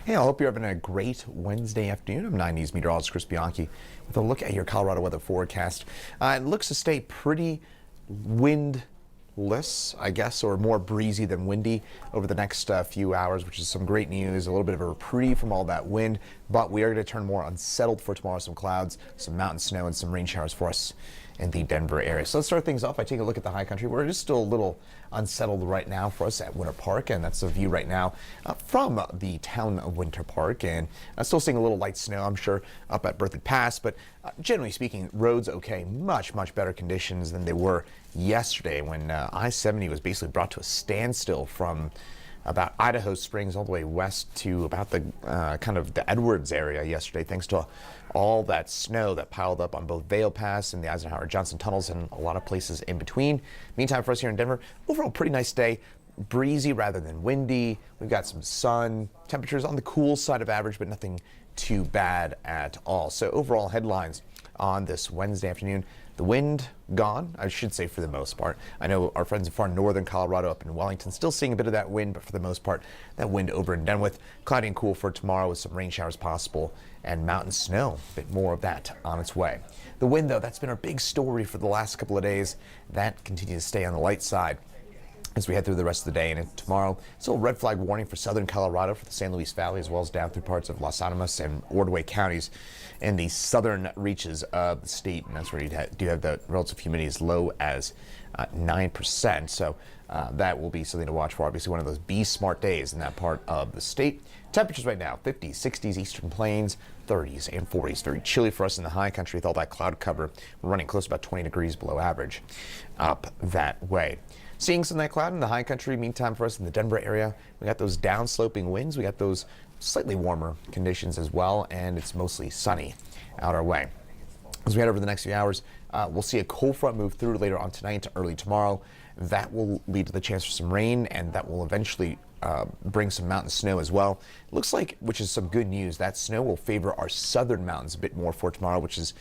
Hey, I hope you're having a great Wednesday afternoon. I'm 9 News Meteorologist Chris Bianchi with a look at your Colorado weather forecast. It looks to stay pretty windless, I guess, or more breezy than windy over the next few hours, which is some great news. A little bit of a reprieve from all that wind, but we are going to turn more unsettled for tomorrow. Some clouds, some mountain snow, and some rain showers for us in the Denver area. So let's start things off by taking a look at the high country, where it is still a little unsettled right now for us at Winter Park, and that's the view right now from the town of Winter Park. And still seeing a little light snow, I'm sure, up at Berthoud Pass, but generally speaking, roads okay. Much better conditions than they were yesterday when I-70 was basically brought to a standstill from about Idaho Springs all the way west to about the kind of the Edwards area yesterday, thanks to all that snow that piled up on both Vail Pass and the Eisenhower Johnson tunnels and a lot of places in between. Meantime, for us here in Denver, overall pretty nice day. Breezy rather than windy. We've got some sun. Temperatures on the cool side of average, but nothing too bad at all. So overall headlines on this Wednesday afternoon: the wind gone, I should say, for the most part. I know our friends in far northern Colorado up in Wellington still seeing a bit of that wind, but for the most part, that wind over in Denver. Cloudy and cool for tomorrow with some rain showers possible and mountain snow. A bit more of that on its way. The wind, though, that's been our big story for the last couple of days. That continues to stay on the light side as we head through the rest of the day and into tomorrow. Still a red flag warning for southern Colorado, for the San Luis Valley, as well as down through parts of Los Alamos and Ordway counties in the southern reaches of the state. And that's where you do have the relative humidity as low as 9%. So that will be something to watch for. Obviously, one of those be smart days in that part of the state. Temperatures right now, 50s, 60s, eastern plains, 30s and 40s. Very chilly for us in the high country with all that cloud cover. We're running close to about 20 degrees below average up that way. Seeing some of that cloud in the high country. Meantime, for us in the Denver area, we got those downsloping winds. We got those slightly warmer conditions as well, and it's mostly sunny out our way. As we head over the next few hours, we'll see a cold front move through later on tonight to early tomorrow. That will lead to the chance for some rain, and that will eventually bring some mountain snow as well. It looks like, which is some good news, that snow will favor our southern mountains a bit more for tomorrow, which is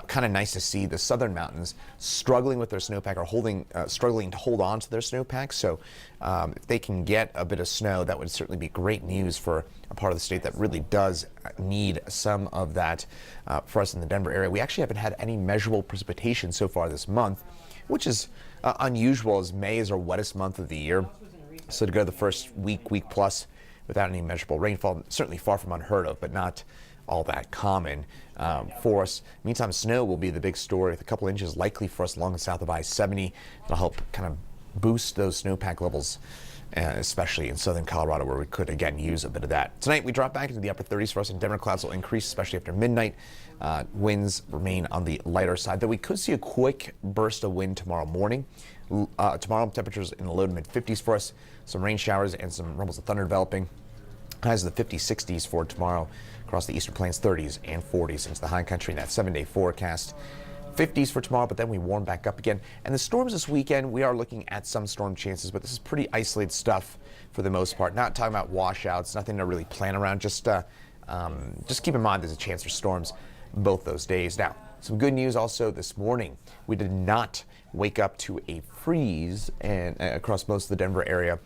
kind of nice to see. The southern mountains struggling with their snowpack, or struggling to hold on to their snowpack. So if they can get a bit of snow, that would certainly be great news for a part of the state that really does need some of that for us in the Denver area. We actually haven't had any measurable precipitation so far this month, which is unusual, as May is our wettest month of the year. So to go the first week plus without any measurable rainfall, certainly far from unheard of, but not all that common for us. Meantime, snow will be the big story, with a couple inches likely for us along and south of I-70. It'll help kind of boost those snowpack levels, especially in southern Colorado, where we could again use a bit of that. Tonight we drop back into the upper 30s for us in Denver. Clouds will increase, especially after midnight. Winds remain on the lighter side, though we could see a quick burst of wind tomorrow morning. Tomorrow, temperatures in the low to mid 50s for us. Some rain showers and some rumbles of thunder developing. Highs in the 50s, 60s for tomorrow across the eastern plains, 30s and 40s into the high country in that 7-day forecast. 50s for tomorrow, but then we warm back up again. And the storms this weekend, we are looking at some storm chances, but this is pretty isolated stuff for the most part. Not talking about washouts, nothing to really plan around. Just keep in mind there's a chance for storms both those days. Now, some good news also this morning. We did not wake up to a freeze and across most of the Denver area.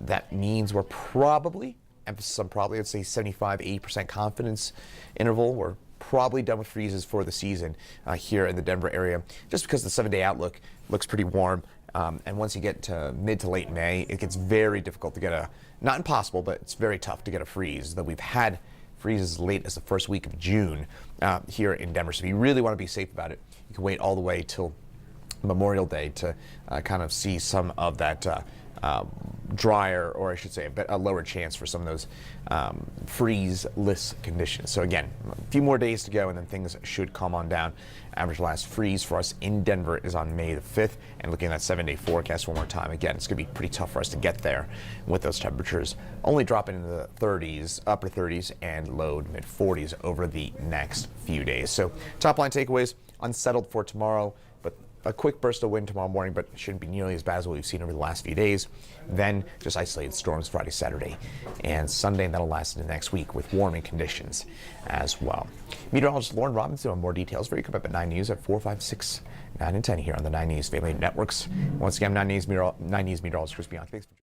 That means we're probably, emphasis on probably, let's say 75-80% confidence interval. We're probably done with freezes for the season here in the Denver area, just because the 7-day outlook looks pretty warm. And once you get to mid to late May, it gets very difficult to get not impossible, but it's very tough to get a freeze. Though we've had freezes as late as the first week of June here in Denver. So if you really want to be safe about it, you can wait all the way till Memorial Day to kind of see some of that drier, or I should say a lower chance for some of those freeze-less conditions. So again, a few more days to go and then things should calm on down. Average last freeze for us in Denver is on May the 5th. And looking at that 7-day forecast one more time, again, it's going to be pretty tough for us to get there with those temperatures only dropping into the 30s, upper 30s and low to mid 40s over the next few days. So top line takeaways: unsettled for tomorrow, but a quick burst of wind tomorrow morning, but it shouldn't be nearly as bad as what we've seen over the last few days. Then just isolated storms Friday, Saturday, and Sunday, and that'll last into next week with warming conditions as well. Meteorologist Lauren Robinson on more details for you. Come up at 9 News at 4, 5, 6, 9, and 10 here on the 9 News Family Networks. Once again, 9 News Meteorologist Chris Bianchi. Thanks for